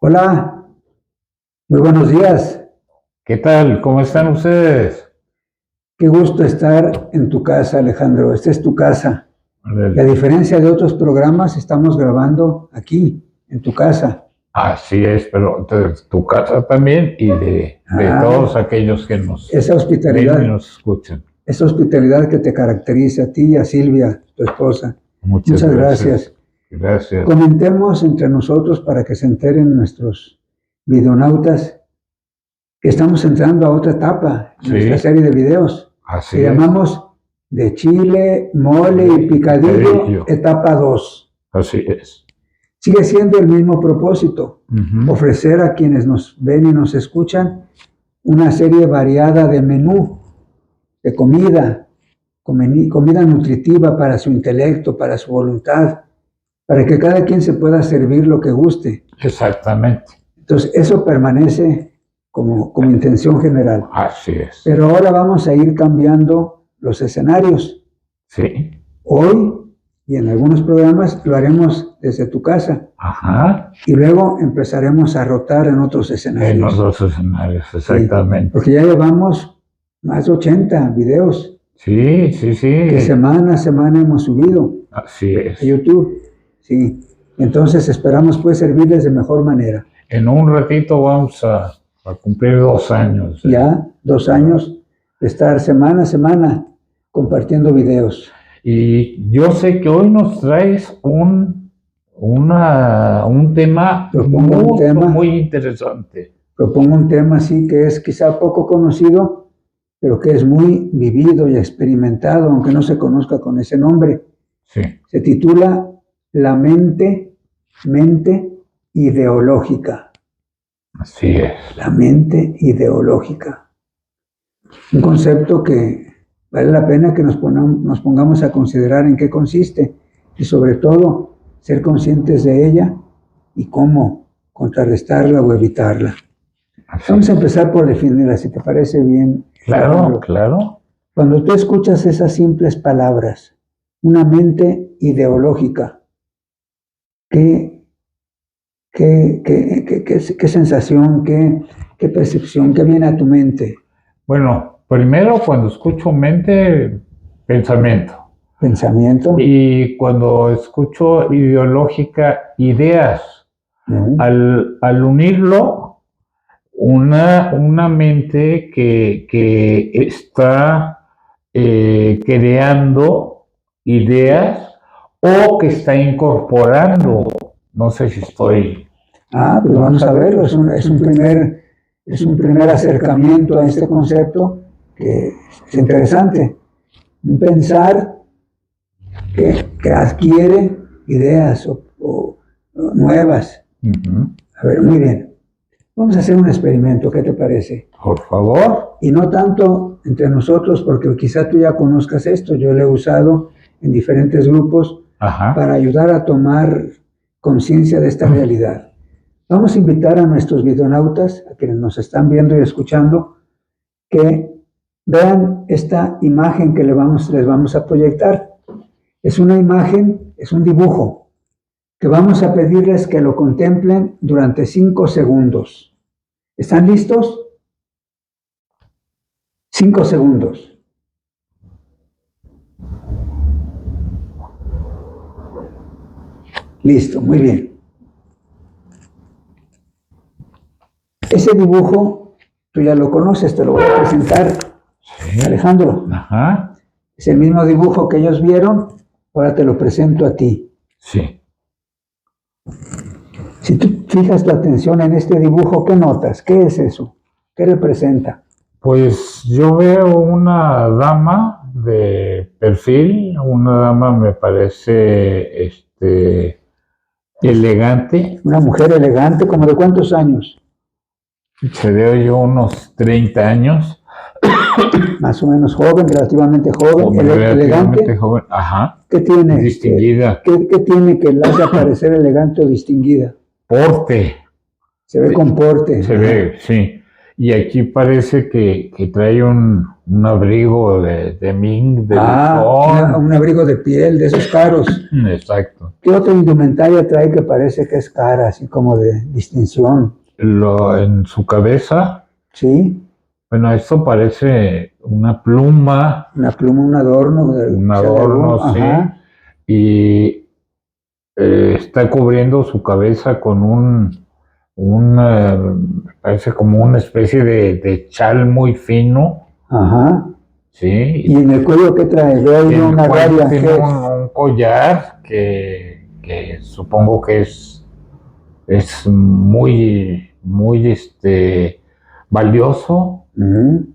Hola, muy buenos días. ¿Qué tal? ¿Cómo están ustedes? Qué gusto estar en tu casa, Alejandro. Esta es tu casa. Y a diferencia de otros programas, estamos grabando aquí, en tu casa. Así es, pero de tu casa también y de todos aquellos que nos Esa hospitalidad, ven y nos escuchan. esa hospitalidad que te caracteriza a ti y a Silvia, tu esposa. Muchas gracias. Gracias. Comentemos entre nosotros para que se enteren nuestros videonautas que estamos entrando a otra etapa en nuestra serie de videos. Así que es. llamamos de chile, mole y picadillo, etapa 2. Así es. Sigue siendo el mismo propósito, ofrecer a quienes nos ven y nos escuchan una serie variada de menú, de comida nutritiva para su intelecto, para su voluntad, para que cada quien se pueda servir lo que guste. Exactamente. Entonces, eso permanece como intención general. Así es. Pero ahora vamos a ir cambiando los escenarios. Sí. Hoy y en algunos programas lo haremos desde tu casa. Ajá. Y luego empezaremos a rotar en otros escenarios. En otros escenarios, exactamente. Sí, porque ya llevamos más de 80 videos. Sí. Que semana a semana hemos subido. Así es. A YouTube. Sí. Entonces esperamos pues servirles de mejor manera. En un ratito vamos a cumplir 2 años. Ya, 2 años de estar semana a semana compartiendo videos. Y yo sé que hoy nos traes un tema muy interesante. Propongo un tema así que es quizá poco conocido, pero que es muy vivido y experimentado, aunque no se conozca con ese nombre. Sí. Se titula La mente ideológica. Así es. La mente ideológica. Un concepto que vale la pena que nos pongamos a considerar en qué consiste y sobre todo ser conscientes de ella y cómo contrarrestarla o evitarla. Vamos a empezar por definirla, si te parece bien. Claro. Cuando tú escuchas esas simples palabras, una mente ideológica, ¿qué sensación, qué percepción, qué viene a tu mente? Bueno, primero cuando escucho mente, pensamiento. Pensamiento. Y cuando escucho ideológica, ideas. Al unirlo, una mente que está creando ideas o que está incorporando. No sé si estoy... pues vamos a verlo. Es un primer acercamiento a este concepto que es interesante. Un pensar que adquiere ideas o nuevas. A ver, muy bien. Vamos a hacer un experimento, ¿qué te parece? Por favor. Y no tanto entre nosotros, porque quizá tú ya conozcas esto. Yo lo he usado en diferentes grupos para ayudar a tomar conciencia de esta realidad. Vamos a invitar a nuestros videonautas, a quienes nos están viendo y escuchando, que vean esta imagen que les vamos a proyectar. Es una imagen, es un dibujo, que vamos a pedirles que lo contemplen durante 5 segundos. ¿Están listos? 5 segundos. Listo, muy bien. Ese dibujo, tú ya lo conoces, te lo voy a presentar. Sí. Alejandro. Es el mismo dibujo que ellos vieron, ahora te lo presento a ti. Sí. Si tú fijas tu atención en este dibujo, ¿qué notas? ¿Qué es eso? ¿Qué representa? Pues yo veo una dama de perfil, una dama me parece elegante. Una mujer elegante, ¿como de cuántos años? Se veo yo unos 30 años. Más o menos joven, relativamente joven, elegante. Joven. Ajá. ¿Qué tiene? Distinguida. ¿Qué tiene que la hace parecer elegante o distinguida? Porte. Se ve con porte. Se ve, sí. Y aquí parece que trae un un abrigo de mink, de un abrigo de piel, de esos caros. Exacto. ¿Qué otra indumentaria trae que parece que es cara, así como de distinción? En su cabeza. Sí. Bueno, esto parece una pluma. Una pluma, un adorno. Un adorno, sí. Ajá. Y está cubriendo su cabeza con parece como una especie de chal muy fino. Ajá. Sí. ¿Y en el cuello qué trae? Yo hay una raya. Tiene un collar que supongo que es muy, muy valioso. Uh-huh.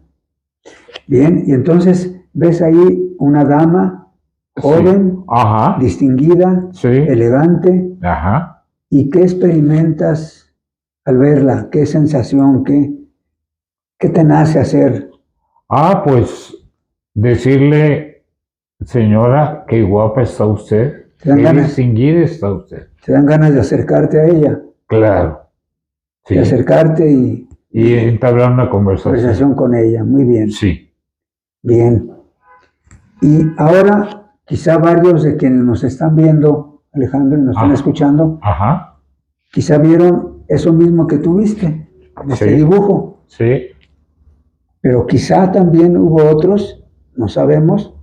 Bien, y entonces ves ahí una dama joven, sí. Ajá. Distinguida, sí. Elegante. Ajá. ¿Y qué experimentas al verla? ¿Qué sensación? ¿Qué te nace hacer? Pues decirle, señora, qué guapa está usted, qué distinguida está usted. ¿Te dan ganas de acercarte a ella? Claro. Sí. De acercarte y entablar una conversación con ella. Muy bien. Sí. Bien. Y ahora, quizá varios de quienes nos están viendo, Alejandro, y nos están escuchando, Ajá. quizá vieron eso mismo que tú viste en este dibujo. Sí. Pero quizá también hubo otros, no sabemos,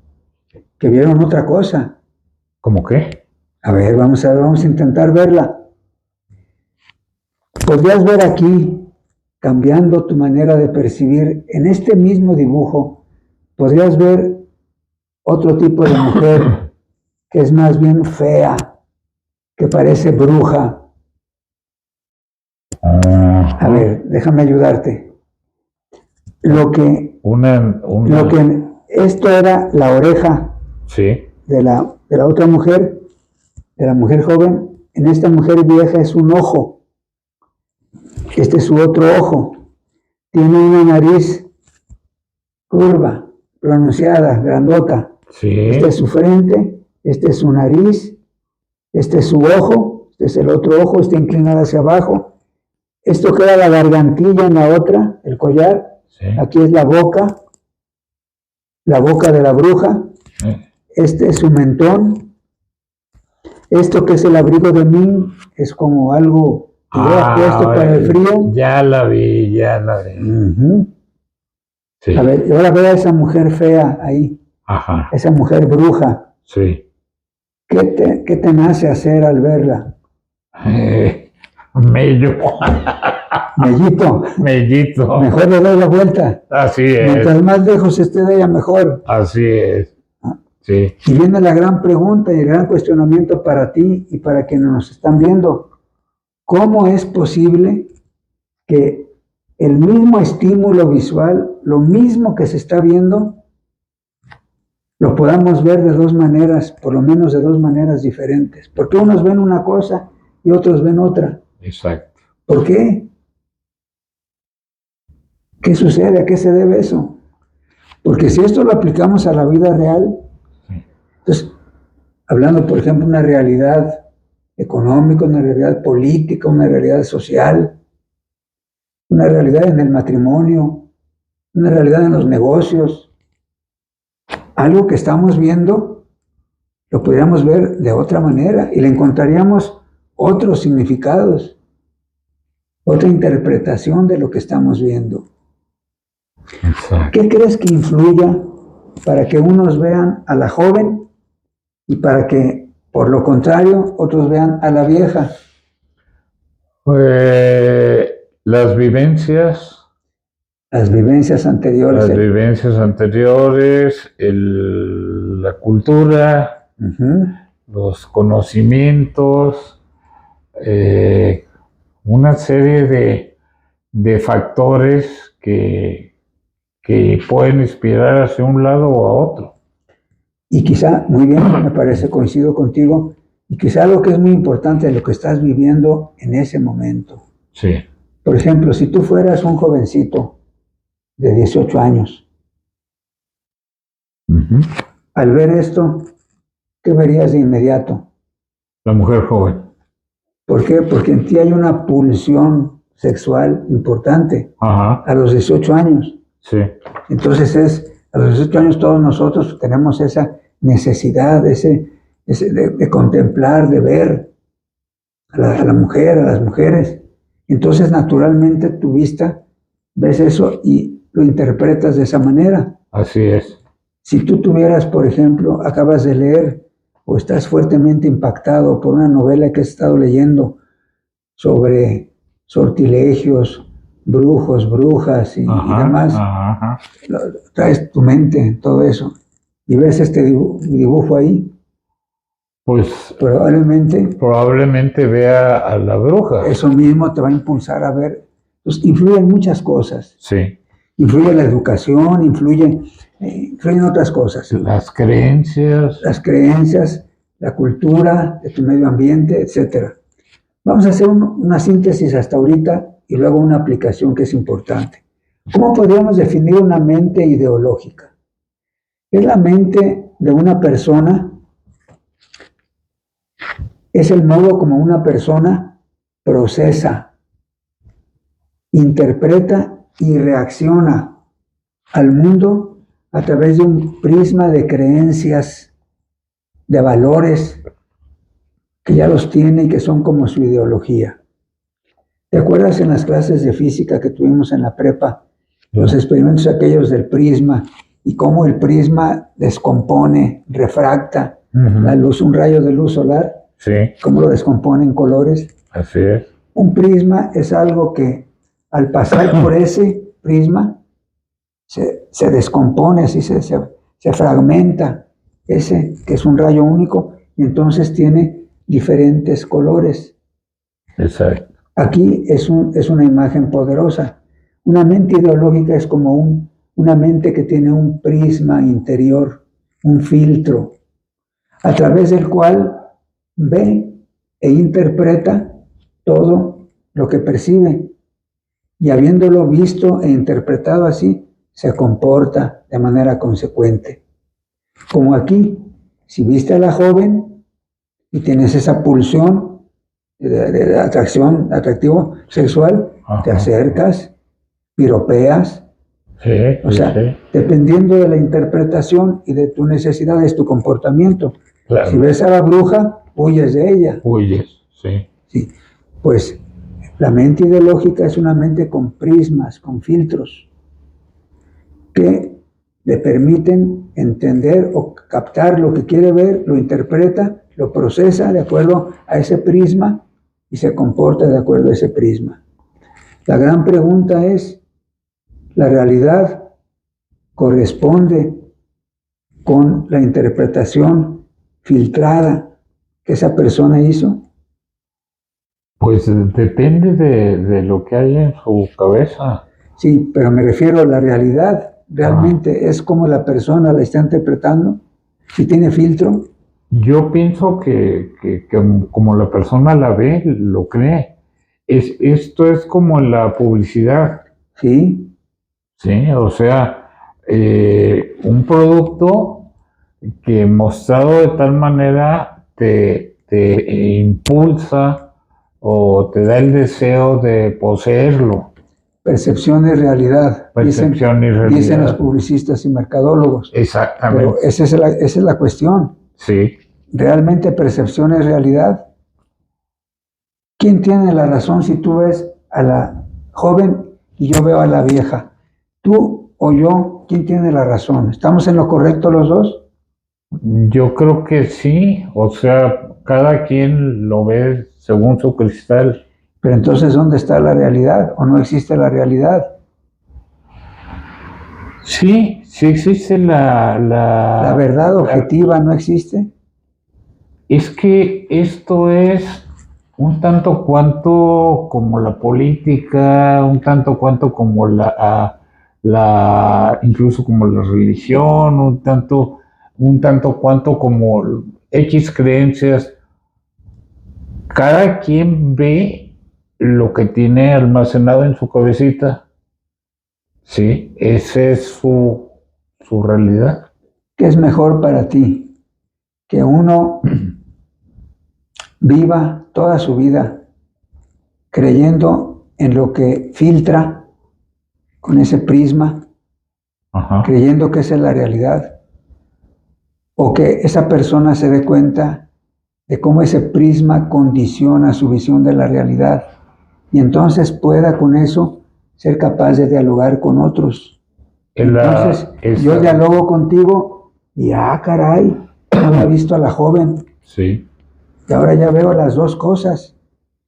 que vieron otra cosa. ¿Cómo qué? A ver, vamos a intentar verla. Podrías ver aquí, cambiando tu manera de percibir, en este mismo dibujo, podrías ver otro tipo de mujer que es más bien fea, que parece bruja. A ver, déjame ayudarte. Lo que esto era la oreja de la otra mujer, de la mujer joven. En esta mujer vieja es un ojo. Este es su otro ojo. Tiene una nariz curva, pronunciada, grandota. Este es su frente, este es su nariz, este es su ojo, este es el otro ojo, está inclinado hacia abajo. Esto queda la gargantilla en la otra, el collar. Sí. Aquí es la boca de la bruja. Este es su mentón. Esto que es el abrigo de Ming es como algo que lleva puesto para el frío. Ya la vi. Uh-huh. Sí. A ver, ahora ve a esa mujer fea ahí. Ajá. Esa mujer bruja. Sí. ¿Qué te nace hacer al verla? Mellito. Mejor le doy la vuelta. Así es. Mientras más lejos esté de ella, mejor. Así es. Sí. Y viene la gran pregunta y el gran cuestionamiento para ti y para quienes nos están viendo. ¿Cómo es posible que el mismo estímulo visual, lo mismo que se está viendo, lo podamos ver de dos maneras, por lo menos de dos maneras diferentes? Porque unos ven una cosa y otros ven otra. Exacto. ¿Por qué? ¿Qué sucede? ¿A qué se debe eso? Porque si esto lo aplicamos a la vida real, entonces, hablando, por ejemplo, una realidad económica, una realidad política, una realidad social, una realidad en el matrimonio, una realidad en los negocios, algo que estamos viendo, lo podríamos ver de otra manera y le encontraríamos otros significados, otra interpretación de lo que estamos viendo. Exacto. ¿Qué crees que influya para que unos vean a la joven y para que, por lo contrario, otros vean a la vieja? Las vivencias. Las vivencias anteriores. Las vivencias anteriores, la cultura, los conocimientos, una serie de factores que pueden inspirar hacia un lado o a otro. Y quizá, muy bien, me parece, coincido contigo, y quizá algo que es muy importante de lo que estás viviendo en ese momento. Sí. Por ejemplo, si tú fueras un jovencito de 18 años, al ver esto, ¿qué verías de inmediato? La mujer joven. ¿Por qué? Porque en ti hay una pulsión sexual importante a los 18 años. Sí. Entonces es A los 18 años todos nosotros tenemos esa necesidad, de contemplar, de ver a la mujer, a las mujeres. Entonces, naturalmente, tu vista ves eso y lo interpretas de esa manera. Así es. Si tú tuvieras, por ejemplo, acabas de leer o estás fuertemente impactado por una novela que has estado leyendo sobre sortilegios, brujos, brujas y demás, traes tu mente en todo eso y ves este dibujo ahí, pues probablemente vea a la bruja. Eso mismo te va a impulsar a ver. Pues influyen muchas cosas. Sí. Influye la educación, influyen otras cosas. Las creencias, la cultura de tu medio ambiente, etc. Vamos a hacer una síntesis hasta ahorita y luego una aplicación que es importante. ¿Cómo podríamos definir una mente ideológica? Es la mente de una persona, es el modo como una persona procesa, interpreta y reacciona al mundo a través de un prisma de creencias, de valores que ya los tiene y que son como su ideología. ¿Te acuerdas en las clases de física que tuvimos en la prepa, los experimentos aquellos del prisma y cómo el prisma descompone, refracta la luz, un rayo de luz solar? Sí. ¿Cómo lo descompone en colores? Así es. Un prisma es algo que al pasar por ese prisma se descompone, así se fragmenta, ese que es un rayo único, y entonces tiene diferentes colores. Exacto. Aquí es una imagen poderosa. Una mente ideológica es como una mente que tiene un prisma interior, un filtro, a través del cual ve e interpreta todo lo que percibe. Y habiéndolo visto e interpretado así, se comporta de manera consecuente. Como aquí, si viste a la joven y tienes esa pulsión de atractivo sexual, te acercas, piropeas. Dependiendo de la interpretación y de tu necesidad, es tu comportamiento. Claro. Si ves a la bruja, huyes de ella. Huyes, sí. Sí, pues la mente ideológica es una mente con prismas, con filtros, que le permiten entender o captar lo que quiere ver, lo interpreta, lo procesa de acuerdo a ese prisma y se comporta de acuerdo a ese prisma. La gran pregunta es, ¿la realidad corresponde con la interpretación filtrada que esa persona hizo? Pues depende de lo que hay en su cabeza. Sí, pero me refiero a la realidad. ¿Realmente es como la persona la está interpretando? ¿Si tiene filtro? Yo pienso que como la persona la ve, lo cree. Esto es como la publicidad. Sí. Sí, o sea, un producto que mostrado de tal manera te impulsa o te da el deseo de poseerlo. Percepción y realidad. Percepción y realidad. Dicen los publicistas y mercadólogos. Exactamente. Pero esa es la cuestión. Sí. ¿Realmente percepción es realidad? ¿Quién tiene la razón si tú ves a la joven y yo veo a la vieja? ¿Tú o yo? ¿Quién tiene la razón? ¿Estamos en lo correcto los dos? Yo creo que sí. O sea, cada quien lo ve según su cristal. Pero entonces, ¿dónde está la realidad? ¿O no existe la realidad? Sí, sí existe ¿La verdad objetiva no existe? Es que esto es un tanto cuanto como la política, un tanto cuanto como incluso como la religión, un tanto cuanto como X creencias. Cada quien ve lo que tiene almacenado en su cabecita. Sí, esa es su realidad. ¿Qué es mejor para ti? Que uno viva toda su vida creyendo en lo que filtra con ese prisma creyendo que esa es la realidad, o que esa persona se dé cuenta de cómo ese prisma condiciona su visión de la realidad y entonces pueda con eso ser capaz de dialogar con otros. Entonces yo dialogo contigo y caray, no había visto a la joven. Sí. Y ahora ya veo las dos cosas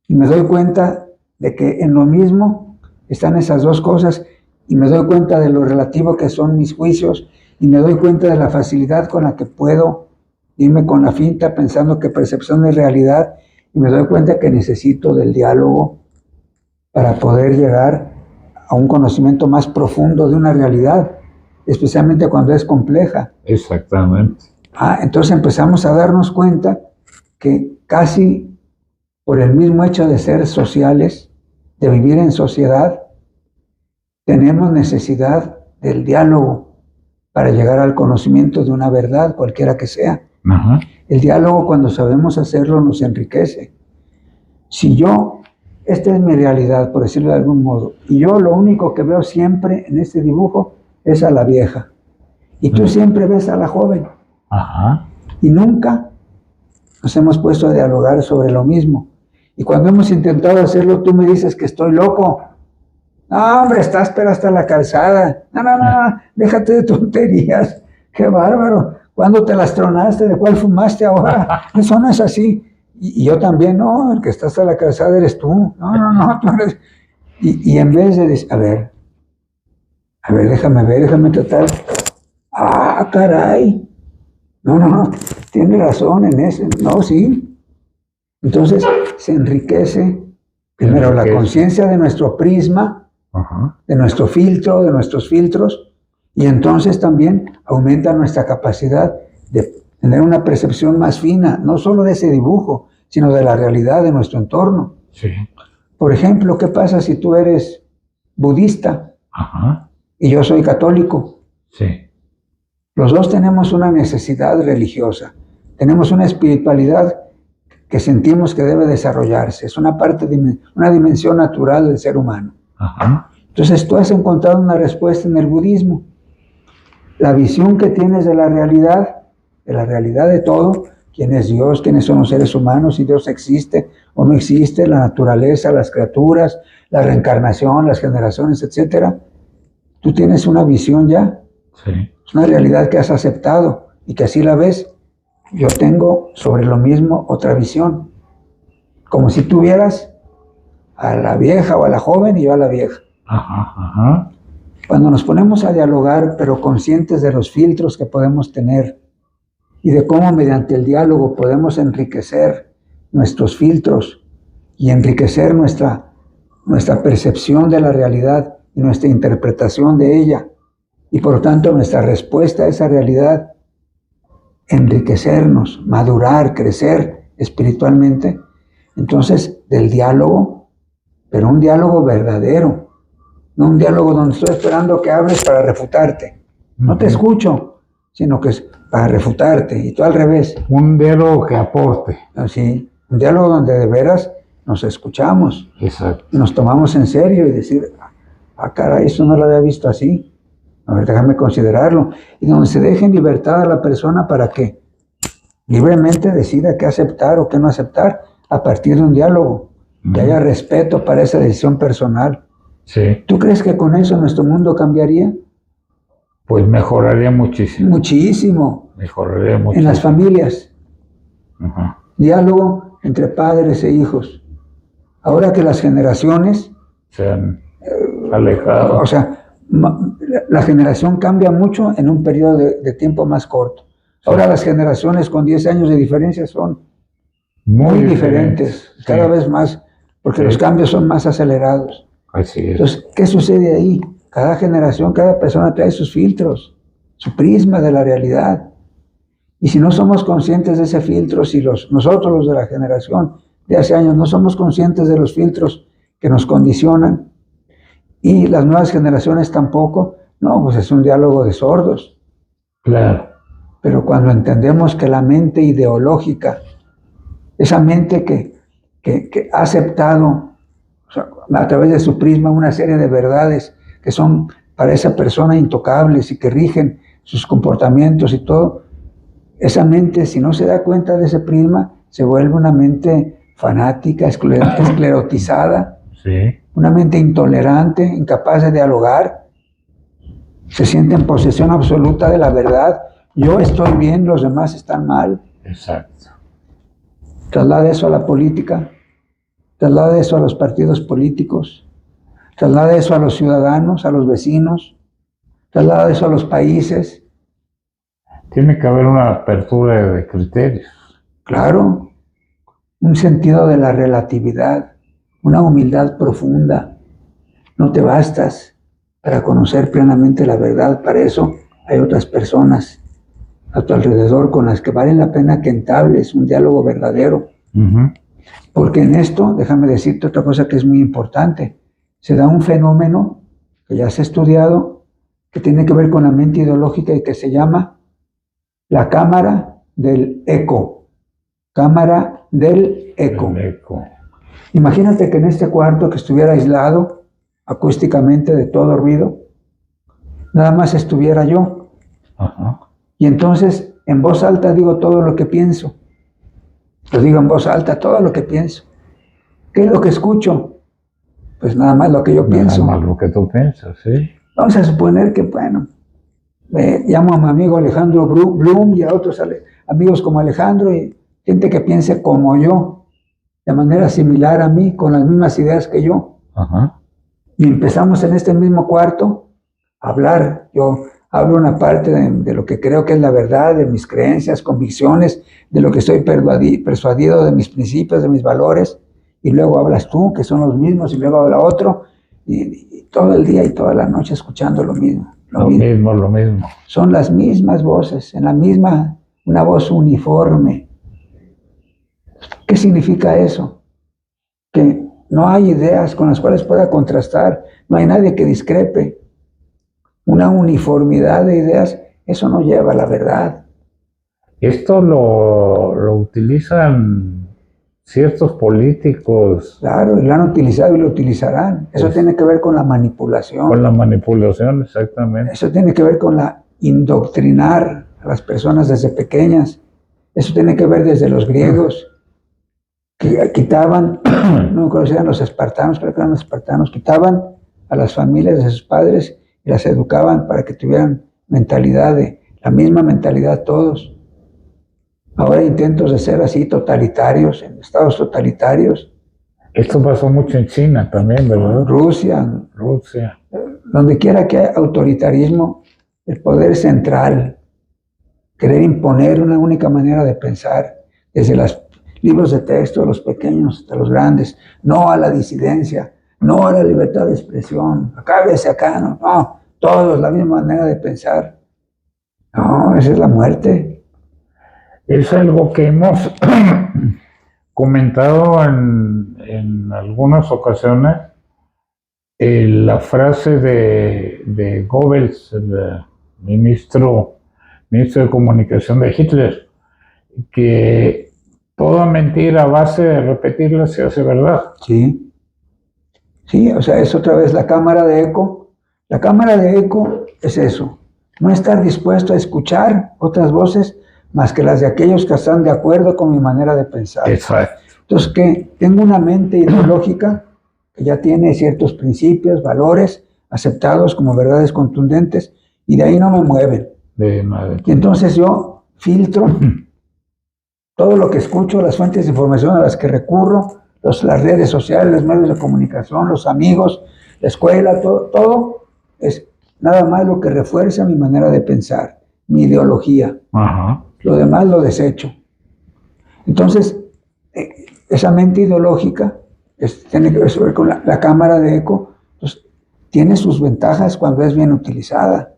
y me doy cuenta de que en lo mismo están esas dos cosas y me doy cuenta de lo relativo que son mis juicios y me doy cuenta de la facilidad con la que puedo irme con la finta pensando que percepción es realidad y me doy cuenta que necesito del diálogo para poder llegar a un conocimiento más profundo de una realidad, especialmente cuando es compleja. Exactamente. Entonces empezamos a darnos cuenta que casi por el mismo hecho de ser sociales, de vivir en sociedad, tenemos necesidad del diálogo para llegar al conocimiento de una verdad, cualquiera que sea. El diálogo, cuando sabemos hacerlo, nos enriquece. Si yo, esta es mi realidad, por decirlo de algún modo, y yo lo único que veo siempre en este dibujo es a la vieja, y tú siempre ves a la joven, y nunca nos hemos puesto a dialogar sobre lo mismo. Y cuando hemos intentado hacerlo, tú me dices que estoy loco. No, hombre, estás pero hasta la calzada. No, déjate de tonterías. Qué bárbaro. ¿Cuándo te las tronaste? ¿De cuál fumaste ahora? Eso no es así. Y yo también, no, el que está hasta la calzada eres tú. No, tú eres... Y en vez de decir, a ver, déjame tratar. Caray. No, tiene razón en eso. No, sí. Entonces se enriquece primero la conciencia de nuestro prisma, de nuestro filtro, de nuestros filtros, y entonces también aumenta nuestra capacidad de tener una percepción más fina, no solo de ese dibujo, sino de la realidad de nuestro entorno. Sí. Por ejemplo, ¿qué pasa si tú eres budista y yo soy católico? Sí. Los dos tenemos una necesidad religiosa, tenemos una espiritualidad que sentimos que debe desarrollarse, es una parte de una dimensión natural del ser humano. Entonces tú has encontrado una respuesta en el budismo. La visión que tienes de la realidad de todo, quién es Dios, quiénes son los seres humanos, si Dios existe o no existe, la naturaleza, las criaturas, la reencarnación, las generaciones, etc. Tú tienes una visión ya. Sí. Es una realidad que has aceptado y que así la ves. Yo tengo sobre lo mismo otra visión. Como si tuvieras a la vieja o a la joven y yo a la vieja. Cuando nos ponemos a dialogar, pero conscientes de los filtros que podemos tener y de cómo mediante el diálogo podemos enriquecer nuestros filtros y enriquecer nuestra percepción de la realidad y nuestra interpretación de ella, y por lo tanto nuestra respuesta a esa realidad, enriquecernos, madurar, crecer espiritualmente, entonces del diálogo, pero un diálogo verdadero, no un diálogo donde estoy esperando que hables para refutarte. No te escucho, sino que es para refutarte, y tú al revés. Un diálogo que aporte. Así, un diálogo donde de veras nos escuchamos. Exacto. Y nos tomamos en serio y decir, caray, eso no lo había visto así. A ver, déjame considerarlo. Y donde se deje en libertad a la persona para que libremente decida qué aceptar o qué no aceptar a partir de un diálogo. Que haya respeto para esa decisión personal. Sí. ¿Tú crees que con eso nuestro mundo cambiaría? Pues mejoraría muchísimo. Muchísimo. Mejoraría muchísimo. En las familias. Diálogo entre padres e hijos. Ahora que las generaciones se han alejado. O sea, la generación cambia mucho en un periodo de tiempo más corto. Ahora las generaciones con 10 años de diferencia son muy diferentes, cada vez más, porque los cambios son más acelerados. Así es. Entonces, ¿qué sucede ahí? Cada generación, cada persona trae sus filtros, su prisma de la realidad. Y si no somos conscientes de ese filtro, si nosotros los de la generación de hace años no somos conscientes de los filtros que nos condicionan, y las nuevas generaciones tampoco, no, pues es un diálogo de sordos. Claro. Pero cuando entendemos que la mente ideológica, esa mente que ha aceptado, o sea, a través de su prisma una serie de verdades que son para esa persona intocables y que rigen sus comportamientos y todo, esa mente, si no se da cuenta de ese prisma, se vuelve una mente fanática, esclerotizada, sí, una mente intolerante, incapaz de dialogar, se siente en posesión absoluta de la verdad. Yo estoy bien, los demás están mal. exacto. Traslada eso a la política, traslada eso a los partidos políticos, traslada eso a los ciudadanos, a los vecinos, traslada eso a los países. Tiene que haber una apertura de criterios. Claro, un sentido de la relatividad, una humildad profunda. No te bastas para conocer plenamente la verdad. Para eso hay otras personas a tu alrededor con las que vale la pena que entables un diálogo verdadero. Porque en esto, déjame decirte otra cosa que es muy importante, se da un fenómeno que ya se ha estudiado, que tiene que ver con la mente ideológica y que se llama la cámara del eco. Cámara del eco. El eco. Imagínate que en este cuarto que estuviera aislado acústicamente de todo ruido, nada más estuviera yo. Ajá. Y entonces en voz alta digo todo lo que pienso. Lo digo en voz alta, todo lo que pienso. ¿Qué es lo que escucho? Pues nada más lo que yo pienso. Nada más lo que tú piensas, sí. Vamos a suponer que, bueno, llamo a mi amigo Alejandro Blum y a otros amigos como Alejandro y gente que piense como yo, de manera similar a mí, con las mismas ideas que yo. Ajá. Y empezamos en este mismo cuarto a hablar. Yo hablo una parte de lo que creo que es la verdad, de mis creencias, convicciones, de lo que estoy persuadido, de mis principios, de mis valores. Y luego hablas tú, que son los mismos, y luego habla otro. Y todo el día y toda la noche escuchando lo mismo. Lo mismo. Son las mismas voces, en la misma, una voz uniforme. ¿Qué significa eso? Que no hay ideas con las cuales pueda contrastar, no hay nadie que discrepe. Una uniformidad de ideas, eso no lleva a la verdad. Esto lo utilizan ciertos políticos. Claro, y lo han utilizado y lo utilizarán. Eso tiene que ver con la manipulación. Con la manipulación, exactamente. Eso tiene que ver con la indoctrinar a las personas desde pequeñas. Eso tiene que ver desde los griegos, que quitaban, no me acuerdo si eran los espartanos, creo que eran los espartanos, quitaban a las familias de sus padres y las educaban para que tuvieran la misma mentalidad todos. Ahora hay intentos de ser así totalitarios, en estados totalitarios. Esto pasó mucho en China también, ¿verdad? Rusia. Donde quiera que haya autoritarismo, el poder central, querer imponer una única manera de pensar, desde los libros de texto, de los pequeños hasta los grandes, no a la disidencia, no a la libertad de expresión, acábese acá, no, todos la misma manera de pensar. No, esa es la muerte. Es algo que hemos comentado en algunas ocasiones. La frase de Goebbels, el ministro de comunicación de Hitler, que toda mentira a base de repetirla se hace verdad. Sí. Sí, o sea, es otra vez la cámara de eco. La cámara de eco es eso, no estar dispuesto a escuchar otras voces más que las de aquellos que están de acuerdo con mi manera de pensar. Exacto. Entonces, que tengo una mente ideológica que ya tiene ciertos principios, valores aceptados como verdades contundentes, y de ahí no me mueven. Y entonces yo filtro todo lo que escucho, las fuentes de información a las que recurro, las redes sociales, los medios de comunicación, los amigos, la escuela, todo es nada más lo que refuerza mi manera de pensar, mi ideología. Ajá. Lo demás lo desecho. Entonces, esa mente ideológica tiene que ver con la cámara de eco, pues, tiene sus ventajas cuando es bien utilizada.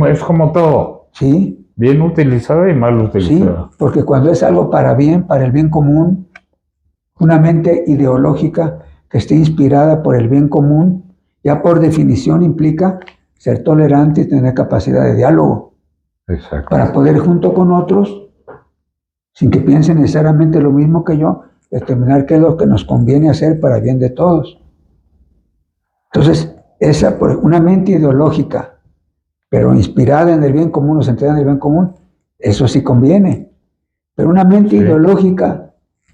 Es como todo. Sí. Bien utilizada y mal utilizada. Sí, porque cuando es algo para bien, para el bien común, una mente ideológica que esté inspirada por el bien común, ya por definición implica ser tolerante y tener capacidad de diálogo. Exacto. Para poder junto con otros, sin que piensen necesariamente lo mismo que yo, determinar qué es lo que nos conviene hacer para bien de todos. Entonces, una mente ideológica, pero inspirada en el bien común o centrada en el bien común, eso sí conviene. Pero una mente ideológica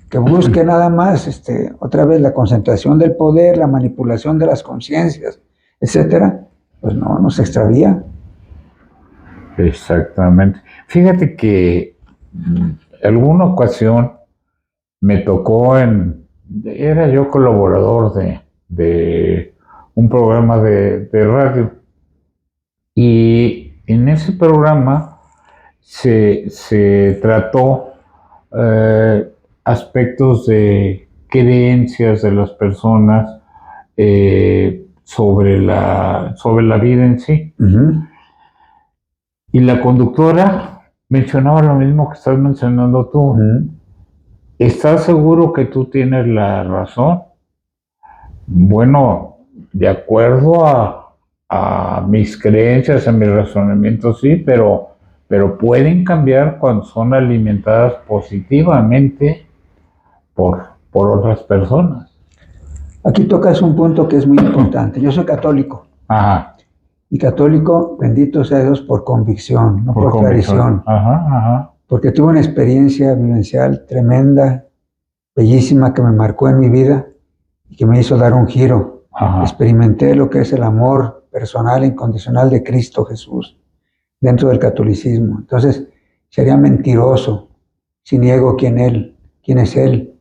que busque nada más, otra vez, la concentración del poder, la manipulación de las conciencias, etcétera, pues no, nos extravía. Exactamente. Fíjate que alguna ocasión me tocó era yo colaborador de un programa de radio, y en ese programa se trató aspectos de creencias de las personas sobre la vida en sí. Uh-huh. Y la conductora mencionaba lo mismo que estás mencionando tú. Uh-huh. ¿Estás seguro que tú tienes la razón? Bueno, de acuerdo a mis creencias, a mis razonamientos, sí, pero pueden cambiar cuando son alimentadas positivamente por otras personas. Aquí tocas un punto que es muy importante. Yo soy católico. Ajá. Y católico, bendito sea Dios, por convicción, no por tradición. Ajá. Porque tuve una experiencia vivencial tremenda, bellísima, que me marcó en mi vida y que me hizo dar un giro. Ajá. Experimenté lo que es el amor personal e incondicional de Cristo Jesús dentro del catolicismo. Entonces, sería mentiroso si niego quién es Él,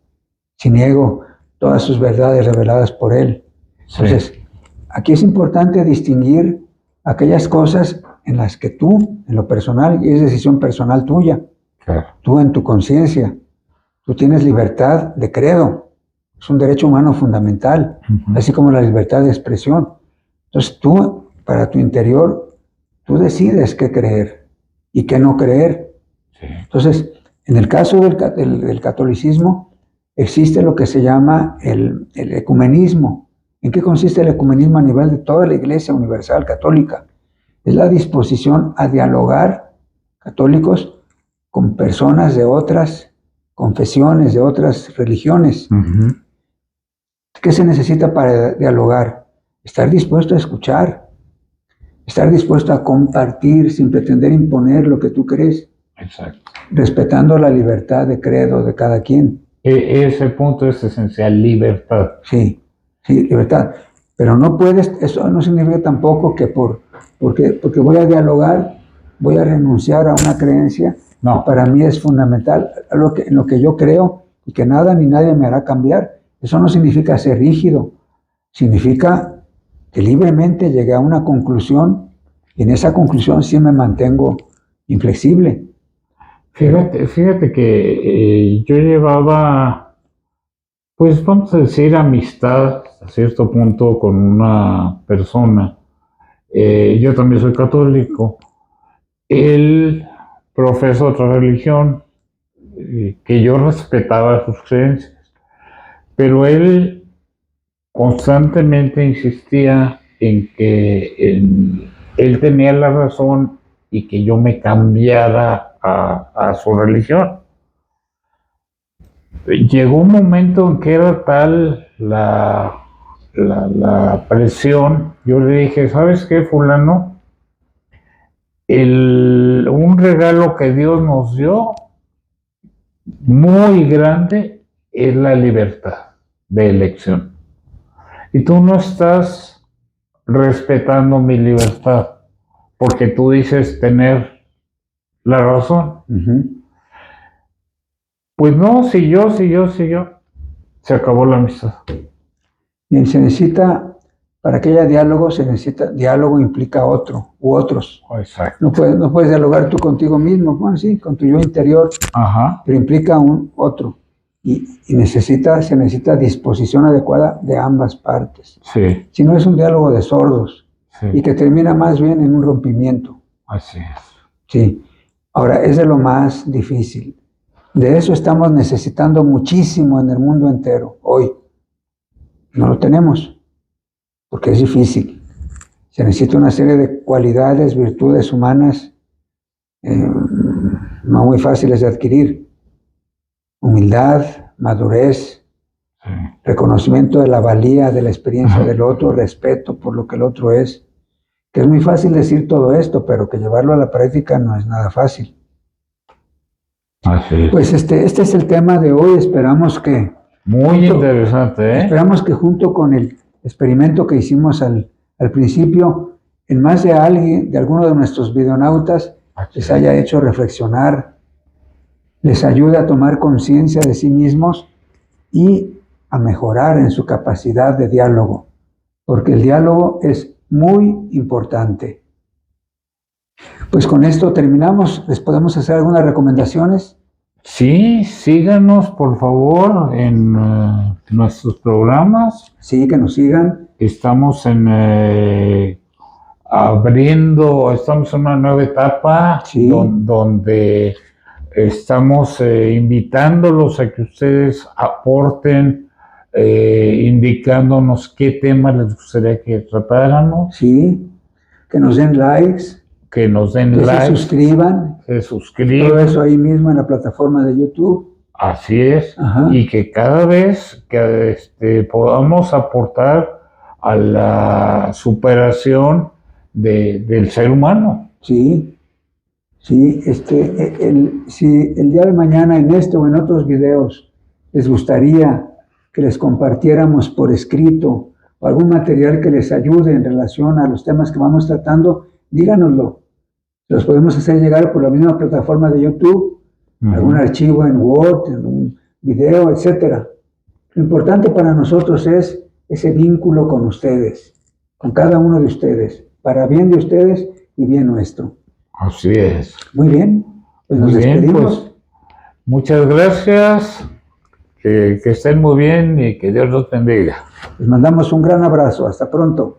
si niego todas sus verdades reveladas por Él. Entonces, aquí es importante distinguir aquellas cosas en las que tú, en lo personal, y es decisión personal tuya, tú en tu conciencia, tú tienes libertad de credo, es un derecho humano fundamental, así como la libertad de expresión. Entonces tú, para tu interior, tú decides qué creer y qué no creer. Entonces, en el caso del catolicismo, existe lo que se llama el ecumenismo. ¿En qué consiste el ecumenismo a nivel de toda la Iglesia Universal Católica? Es la disposición a dialogar, católicos, con personas de otras confesiones, de otras religiones. Uh-huh. ¿Qué se necesita para dialogar? Estar dispuesto a escuchar, estar dispuesto a compartir sin pretender imponer lo que tú crees. Exacto. Respetando la libertad de credo de cada quien. Ese punto es esencial, libertad. Sí, libertad. Pero no puedes, eso no significa tampoco que porque voy a dialogar, voy a renunciar a una creencia que para mí es fundamental, en lo que yo creo y que nada ni nadie me hará cambiar. Eso no significa ser rígido, significa que libremente llegué a una conclusión y en esa conclusión sí me mantengo inflexible. Fíjate que yo llevaba, pues vamos a decir, amistad a cierto punto con una persona. Yo también soy católico. Él profesa otra religión, que yo respetaba sus creencias, pero él constantemente insistía en que él tenía la razón y que yo me cambiara a su religión. Llegó un momento en que era tal la presión, yo le dije, ¿sabes qué, fulano? Un regalo que Dios nos dio muy grande es la libertad de elección. Y tú no estás respetando mi libertad porque tú dices tener la razón. Uh-huh. Pues no, siguió. Se acabó la amistad. Bien, para que haya diálogo, diálogo implica otro u otros. Exacto. No puedes dialogar tú contigo mismo, bueno, sí, con tu yo interior. Ajá. Pero implica un otro. Y se necesita disposición adecuada de ambas partes. Sí. Si no es un diálogo de sordos, sí, y que termina más bien en un rompimiento. Así es. Sí. Ahora, es de lo más difícil. De eso estamos necesitando muchísimo en el mundo entero hoy. No lo tenemos, porque es difícil. Se necesita una serie de cualidades, virtudes humanas no muy fáciles de adquirir. Humildad, madurez, reconocimiento de la valía de la experiencia del otro, respeto por lo que el otro es, que es muy fácil decir todo esto, pero que llevarlo a la práctica no es nada fácil. Así es. Pues este es el tema de hoy, esperamos que... Muy interesante, ¿eh? Esperamos que junto con el experimento que hicimos al principio, en más de alguien, de alguno de nuestros videonautas, les haya hecho reflexionar, les ayude a tomar conciencia de sí mismos y a mejorar en su capacidad de diálogo, porque el diálogo es muy importante. Pues con esto terminamos. ¿Les podemos hacer algunas recomendaciones? Sí, síganos por favor en nuestros programas. Sí, que nos sigan. Estamos estamos en una nueva etapa, sí, donde estamos invitándolos a que ustedes aporten, indicándonos qué temas les gustaría que tratáramos. Sí, que nos den likes. Que nos den que likes. Se suscriban. Todo eso ahí mismo en la plataforma de YouTube. Así es. Ajá. Y que cada vez que podamos aportar a la superación del ser humano. Sí, sí, si el día de mañana en este o en otros videos les gustaría que les compartiéramos por escrito o algún material que les ayude en relación a los temas que vamos tratando, díganoslo. Los podemos hacer llegar por la misma plataforma de YouTube, algún archivo en Word, en un video, etc. Lo importante para nosotros es ese vínculo con ustedes, con cada uno de ustedes, para bien de ustedes y bien nuestro. Así es. Muy bien, pues nos despedimos. Pues, muchas gracias, que estén muy bien y que Dios los bendiga. Les mandamos un gran abrazo, hasta pronto.